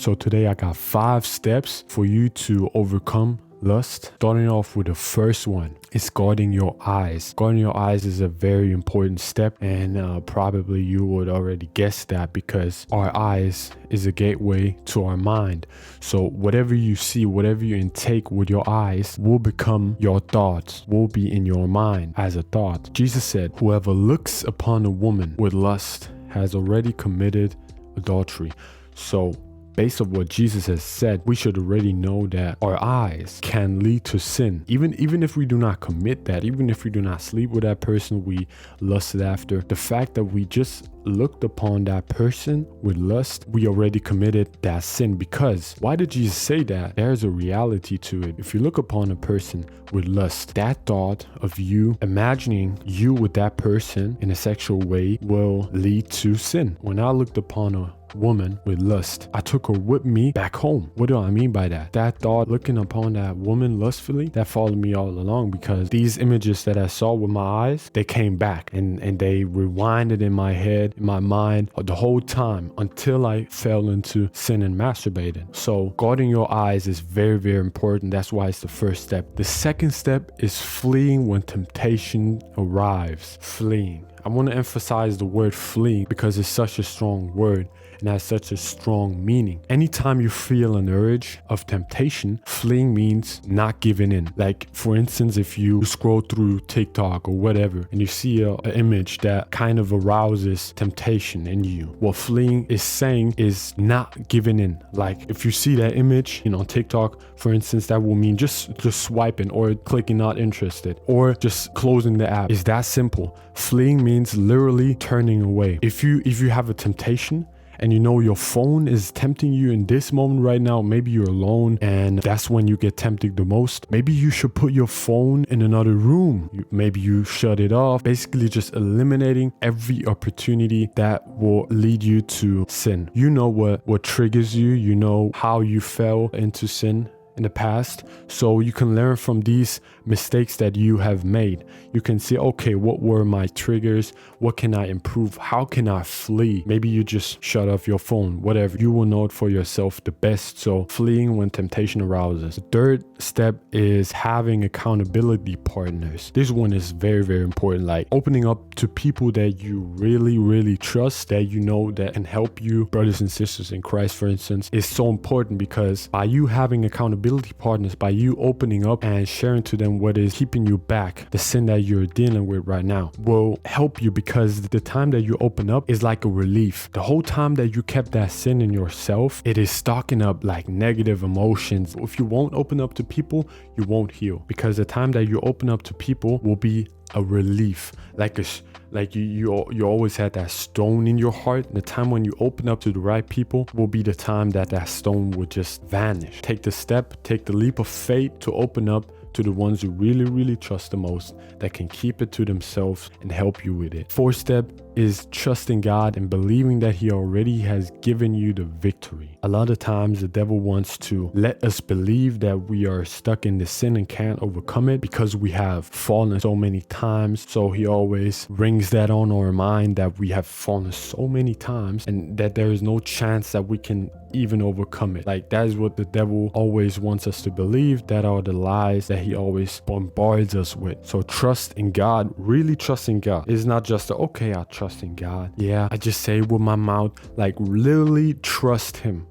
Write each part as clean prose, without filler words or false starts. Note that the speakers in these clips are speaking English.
So today I got 5 steps for you to overcome lust. Starting off with the first one is guarding your eyes. Guarding your eyes is a very important step, and probably you would already guess that because our eyes is a gateway to our mind. So whatever you see, whatever you intake with your eyes will become your thoughts, will be in your mind as a thought. Jesus said, whoever looks upon a woman with lust has already committed adultery. So based on what Jesus has said, we should already know that our eyes can lead to sin. Even if we do not commit that, even if we do not sleep with that person we lusted after, the fact that we just looked upon that person with lust, we already committed that sin. Because why did Jesus say that? There's a reality to it. If you look upon a person with lust, that thought of you imagining you with that person in a sexual way will lead to sin. When I looked upon a woman with lust, I took her with me back home. What do I mean by that? That thought, looking upon that woman lustfully, that followed me all along, because these images that I saw with my eyes, they came back and they rewinded in my head, in my mind, the whole time until I fell into sin and masturbated. So guarding your eyes is very, very important. That's why it's the first step. The second step is fleeing when temptation arrives. Fleeing. I want to emphasize the word fleeing because it's such a strong word and has such a strong meaning. Anytime you feel an urge of temptation, fleeing means not giving in. Like, for instance, if you scroll through TikTok or whatever and you see an image that kind of arouses temptation in you, what fleeing is saying is not giving in. Like, if you see that image, on TikTok, for instance, that will mean just swiping or clicking not interested or just closing the app. It's that simple. Fleeing means literally turning away. If you have a temptation and your phone is tempting you in this moment right now, maybe you're alone and that's when you get tempted the most, maybe you should put your phone in another room. Maybe you shut it off, basically just eliminating every opportunity that will lead you to sin. You know what triggers you, you know how you fell into sin in the past, so you can learn from these mistakes that you have made. You can see, okay, what were my triggers? What can I improve? How can I flee? Maybe you just shut off your phone, whatever. You will know it for yourself the best. So fleeing when temptation arouses. The third step is having accountability partners. This one is very, very important. Like opening up to people that you really, really trust, that that can help you. Brothers and sisters in Christ, for instance, is so important because by you having accountability partners, by you opening up and sharing to them what is keeping you back, the sin that you're dealing with right now, will help you, because the time that you open up is like a relief. The whole time that you kept that sin in yourself, it is stocking up like negative emotions. If you won't open up to people, you won't heal, because the time that you open up to people will be a relief. Like you always had that stone in your heart. The time when you open up to the right people will be the time that stone will just vanish. Take the leap of faith to open up to the ones you really, really trust the most, that can keep it to themselves and help you with it. Fourth step is trusting God and believing that He already has given you the victory. A lot of times the devil wants to let us believe that we are stuck in the sin and can't overcome it because we have fallen so many times. So he always rings that on our mind that we have fallen so many times and that there is no chance that we can even overcome it. Like, that is what the devil always wants us to believe. That are the lies that he always bombards us with. So trust in God, really trust in God. It's not just okay, I trust in God. Yeah, I just say it with my mouth. Like, literally trust Him.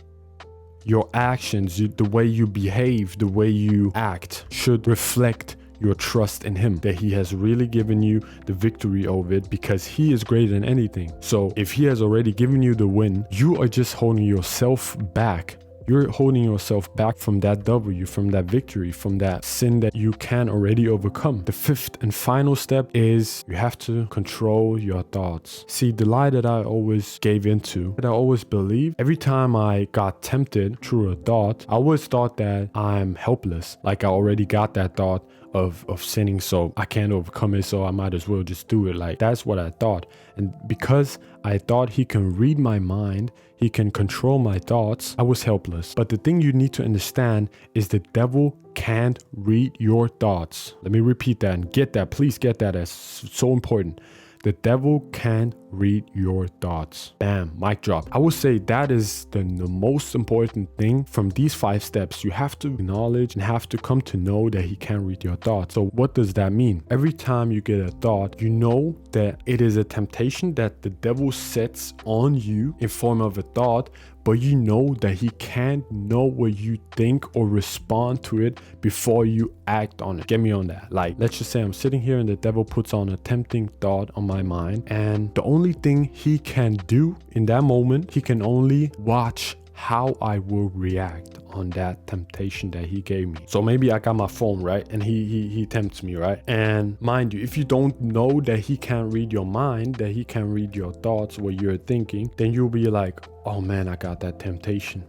Your actions, the way you behave, the way you act should reflect your trust in Him, that He has really given you the victory over it, because He is greater than anything. So if He has already given you the win, you are just holding yourself back. You're holding yourself back from that W, from that victory, from that sin that you can already overcome. The fifth and final step is you have to control your thoughts. See, the lie that I always gave into, that I always believed, every time I got tempted through a thought, I always thought that I'm helpless. Like, I already got that thought of sinning, so I can't overcome it, so I might as well just do it. Like, that's what I thought. And because I thought He can read my mind, He can control my thoughts, I was helpless. But the thing you need to understand is the devil can't read your thoughts. Let me repeat that and get that. Please get that. That's so important. The devil can read your thoughts. Bam, mic drop. I would say that is the most important thing from these 5 steps. You have to acknowledge and have to come to know that he can read your thoughts. So what does that mean? Every time you get a thought, you know that it is a temptation that the devil sets on you in form of a thought, but you know that he can't know what you think or respond to it before you act on it. Get me on that. Like, let's just say I'm sitting here and the devil puts on a tempting thought on my mind, and the only thing he can do in that moment, he can only watch how I will react on that temptation that he gave me. So maybe I got my phone, right? And he tempts me, right? And mind you, if you don't know that he can read your mind, that he can read your thoughts, what you're thinking, then you'll be like, oh man, I got that temptation.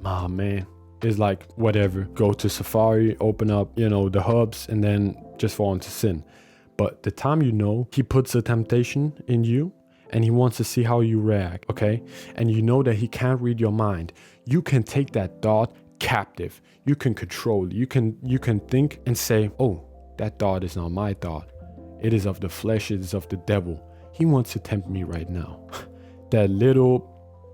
Oh man. It's like, whatever, go to Safari, open up, the hubs, and then just fall into sin. But the time you know he puts a temptation in you, and he wants to see how you react, okay? And you know that he can't read your mind, you can take that thought captive. You can control it. You can think and say, oh, that thought is not my thought. It is of the flesh, it is of the devil. He wants to tempt me right now. That little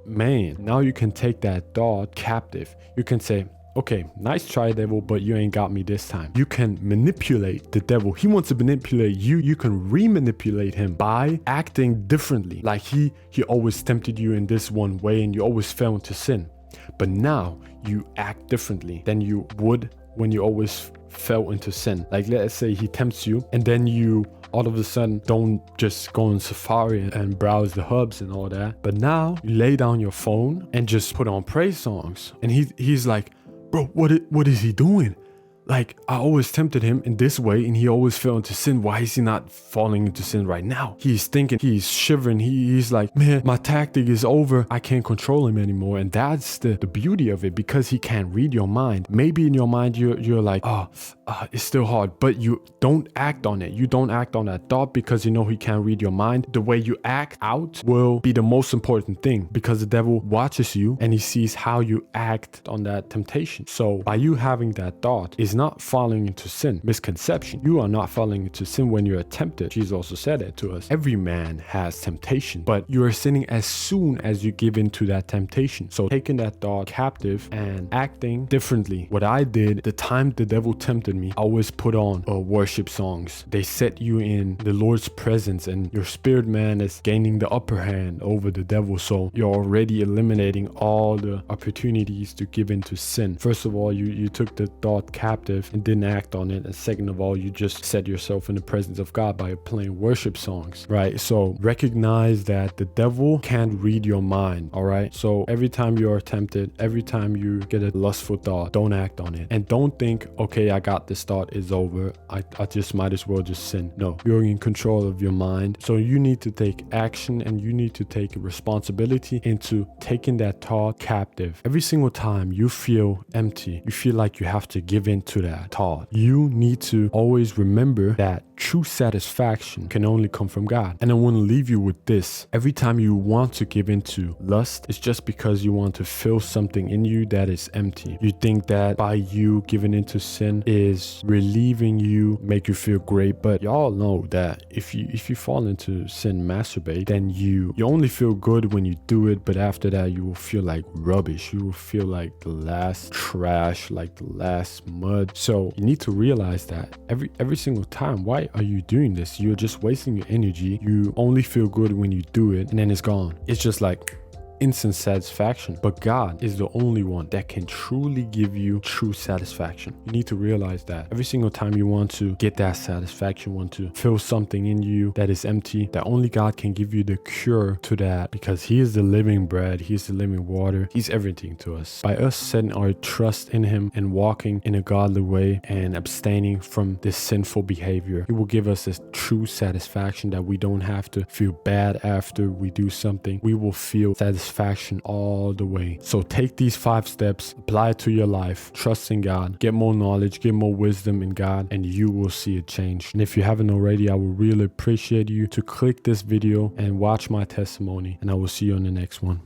man. Now you can take that thought captive. You can say, okay, nice try, devil, but you ain't got me this time. You can manipulate the devil. He wants to manipulate you. You can re-manipulate him by acting differently. Like he always tempted you in this one way and you always fell into sin. But now you act differently than you would when you always fell into sin. Like, let's say he tempts you and then you all of a sudden don't just go on Safari and browse the hubs and all that. But now you lay down your phone and just put on praise songs. And he's like, bro, what is he doing? Like, I always tempted him in this way and he always fell into sin. Why is he not falling into sin right now? He's thinking, he's shivering. He's like, man, my tactic is over. I can't control him anymore. And that's the beauty of it, because he can't read your mind. Maybe in your mind, you're like, it's still hard, but you don't act on it. You don't act on that thought because you know he can't read your mind. The way you act out will be the most important thing, because the devil watches you and he sees how you act on that temptation. So by you having that thought is not falling into sin. Misconception. You are not falling into sin when you're tempted. Jesus also said it to us. Every man has temptation, but you are sinning as soon as you give in to that temptation. So taking that thought captive and acting differently. What I did, the time the devil tempted me, I always put on worship songs. They set you in the Lord's presence and your spirit man is gaining the upper hand over the devil. So you're already eliminating all the opportunities to give into sin. First of all, you took the thought captive and didn't act on it. And second of all, you just set yourself in the presence of God by playing worship songs, right? So recognize that the devil can't read your mind, all right? So every time you are tempted, every time you get a lustful thought, don't act on it. And don't think, okay, I got this thought, is over. I just might as well just sin. No, you're in control of your mind. So you need to take action and you need to take responsibility into taking that thought captive. Every single time you feel empty, you feel like you have to give in to that thought, you need to always remember that true satisfaction can only come from God. And I want to leave you with this. Every time you want to give into lust, it's just because you want to fill something in you that is empty. You think that by you giving into sin is relieving you, make you feel great. But y'all know that if you fall into sin, masturbate, then you only feel good when you do it. But after that, you will feel like rubbish. You will feel like the last trash, like the last mud. So you need to realize that every single time. Why are you doing this? You're just wasting your energy. You only feel good when you do it and then it's gone. It's just like instant satisfaction. But God is the only one that can truly give you true satisfaction. You need to realize that every single time you want to get that satisfaction, want to feel something in you that is empty, that only God can give you the cure to that, because he is the living bread, he is the living water, he's everything to us. By us setting our trust in him and walking in a godly way and abstaining from this sinful behavior, he will give us this true satisfaction that we don't have to feel bad after we do something. We will feel satisfaction all the way. So take these 5 steps, apply it to your life, trust in God, get more knowledge, get more wisdom in God, and you will see a change. And if you haven't already, I would really appreciate you to click this video and watch my testimony, and I will see you on the next one.